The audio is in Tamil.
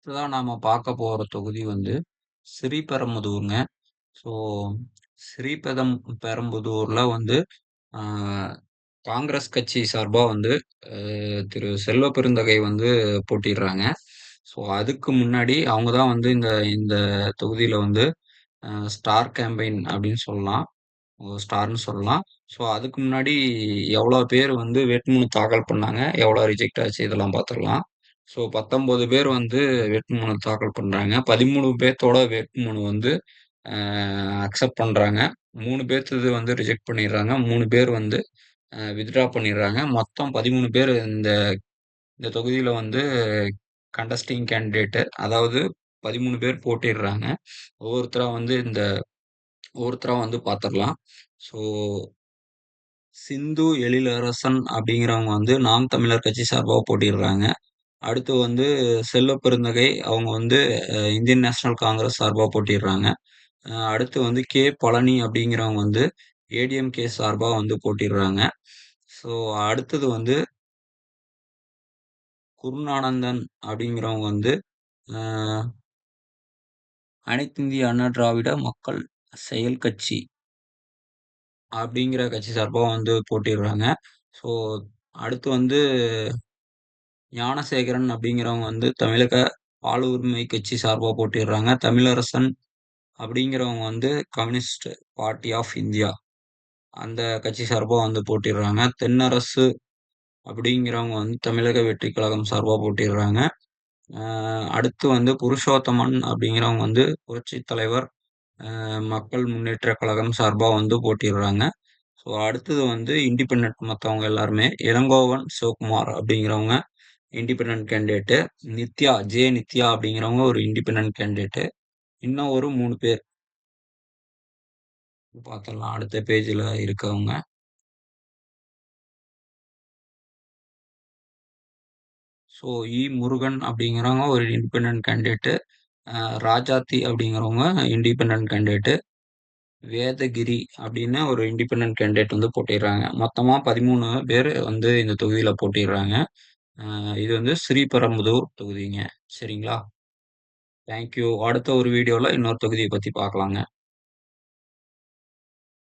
அடுத்ததா நாம பார்க்க போற தொகுதி வந்து ஸ்ரீபெரும்புதூர்ங்க. ஸோ பெரம்புதூர்ல வந்து ஆ காங்கிரஸ் கட்சி சார்பா வந்து திரு செல்வ பெருந்தகை வந்து போட்டியிடுறாங்க. ஸோ அதுக்கு முன்னாடி அவங்க தான் வந்து இந்த இந்த தொகுதியில வந்து ஸ்டார் கேம்பெயின் அப்படின்னு சொல்லலாம். ஸ்டார்ன்னு சொல்லலாம். ஸோ அதுக்கு முன்னாடி எவ்வளோ பேர் வந்து வேட்புமனு தாக்கல் பண்ணாங்க, எவ்வளோ ரிஜெக்ட் ஆச்சு இதெல்லாம் பார்த்துடலாம். ஸோ 19 பேர் வந்து வேட்புமனு தாக்கல் பண்றாங்க. 13 பேத்தோட வேட்புமனு வந்து அ அக்செப்ட் பண்றாங்க. 3 பேத்துது வந்து ரிஜெக்ட் பண்ணிடுறாங்க. 3 பேர் வந்து வித்ட்ரா பண்ணிடுறாங்க. மொத்தம் 13 பேர் இந்த இந்த தொகுதியில வந்து கண்டெஸ்டிங் கேண்டிடேட். அதாவது 13 பேர் போட்டியிடுறாங்க. ஒவ்வொருத்தரா வந்து ஒவ்வொருத்தரா வந்து பார்த்துரலாம். ஸோ சிந்து எழிலரசன் அப்படிங்கிறவங்க வந்து நாம் தமிழர் கட்சி சார்பா போட்டியிடுறாங்க. அடுத்து வந்து செல்வ பெருந்தகை அவங்க வந்து இந்தியன் நேஷனல் காங்கிரஸ் சார்பா போட்டியிடுறாங்க. அடுத்து வந்து கே. பழனி அப்படிங்கிறவங்க வந்து ஏடிஎம்கே சார்பா வந்து போட்டியிடுறாங்க. ஸோ அடுத்தது வந்து குருஞானந்தன் அப்படிங்கிறவங்க வந்து அ அனைத்திந்திய அண்ணா திராவிட மக்கள் செயல் கட்சி அப்படிங்கிற கட்சி சார்பா வந்து போட்டியிடுறாங்க. ஸோ அடுத்து வந்து ஞானசேகரன் அப்படிங்கிறவங்க வந்து தமிழக வாழ்வுரிமை கட்சி சார்பா போட்டியிடுறாங்க. தமிழரசன் அப்படிங்கிறவங்க வந்து கம்யூனிஸ்ட் பார்ட்டி ஆஃப் இந்தியா அந்த கட்சி சார்பா வந்து போட்டியிடுறாங்க. தென்னரசு அப்படிங்கிறவங்க வந்து தமிழக வெற்றிக் கழகம் சார்பா போட்டியிடுறாங்க. அ அடுத்து வந்து புருஷோத்தமன் அப்படிங்கிறவங்க வந்து புரட்சித் தலைவர் மக்கள் முன்னேற்றக் கழகம் சார்பா வந்து போட்டியிடுறாங்க. ஸோ அடுத்தது வந்து இண்டிபெண்டன்ட் மத்தவங்க எல்லாருமே இளங்கோவன் சிவகுமார் அப்படிங்கிறவங்க இண்டிபெண்டன்ட் கேண்டிடேட். நித்யா அப்படிங்கிறவங்க ஒரு இண்டிபெண்டன்ட் கேண்டிடேட். இன்னும் ஒரு 3 பேர் பார்த்துடலாம் அடுத்த பேஜ்ல இருக்கவங்க. ஸோ முருகன் அப்படிங்கிறவங்க ஒரு இண்டிபெண்டன்ட் கேண்டிடேட். ராஜாத்தி அப்படிங்கிறவங்க இண்டிபெண்டன்ட் கேண்டிடேட். வேதகிரி அப்படின்னு ஒரு இண்டிபெண்டன்ட் கேண்டிடேட் வந்து போட்டியிடுறாங்க. மொத்தமா 13 பேர் வந்து இந்த தொகுதியில போட்டியிடுறாங்க. இது வந்து ஸ்ரீபெரும்புதூர் தொகுதிங்க. சரிங்களா? Thank you. அடுத்த ஒரு வீடியோல இன்னொரு தொகுதிய பத்தி பார்க்கலாங்க.